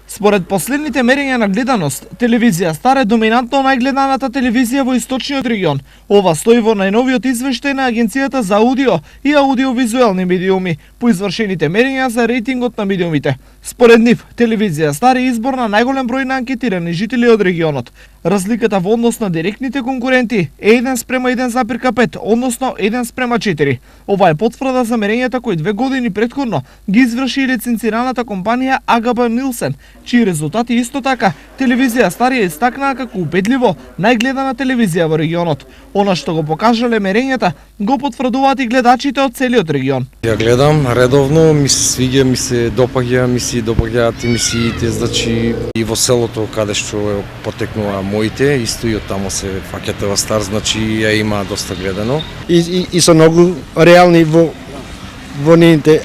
Според последните мерења на гледаност, телевизија Стар е доминантно најгледаната телевизија во источниот регион. Ова стои во најновиот извештај на Агенцијата за аудио и аудиовизуелни медиуми по извршените мерења за рейтингот на медиумите. Според нив, телевизија Стар е избор на најголем број на анкетирани жители од регионот. Разликата во однос на директните конкуренти е 1:1,5, односно 1:4. Ова е потврда за мерењата кои 2 години претходно ги изврши и лиценцираната компанија АГБ Нилсен, чии резултати исто така телевизија Стар ја истакнаа како убедливо најгледана телевизија во регионот. Она што го покажале мерењата го потврдуваат и гледачите од целиот регион. Ја гледам редовно, ми се свиѓа, ми се допаѓаат емисиите, значи и во селото каде што потекнува моите, исто и од тамо се фаќа ТВ Стар, значи ја има доста гледано. И се многу реални во нивните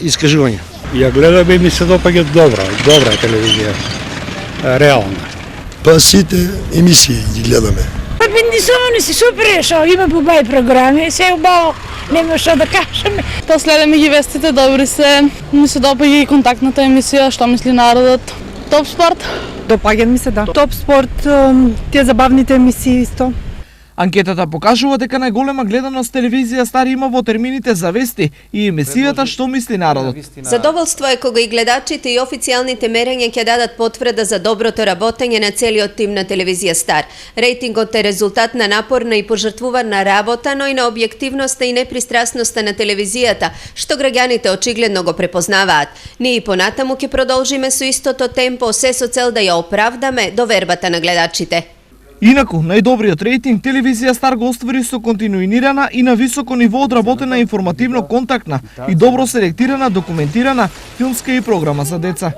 искажувања. Ја гледам и ми се допаѓа добра телевизија, реална. Па сите емисии ги гледаме. Бендисовани си супер, шо има побај програми, се убаво, нема што да кажеме. Па следеме ги вестите, добри се, ми се допаѓа и контактната емисија, што мисли народот. Топ спорт. Допаѓа ми се, да. Топ спорт, тие забавните емисии исто. Анкетата покажува дека најголема гледаност телевизија Стар има во термините за вести и емисијата Што мисли народот. Задоволство е кога и гледачите и официјалните мерења ќе дадат потврда за доброто работење на целиот тим на телевизија Стар. Рейтингот е резултат на напорна и пожртвувана работа, но и на објективноста и непристрасноста на телевизијата, што граѓаните очигледно го препознаваат. Ние и понатаму ќе продолжиме со истото темпо, се со цел да ја оправдаме довербата на гледачите. Инаку, најдобриот рейтинг телевизија Стар го оствари со континуирана и на високо ниво одработена информативно контактна и добро селектирана документирана филмска и програма за деца.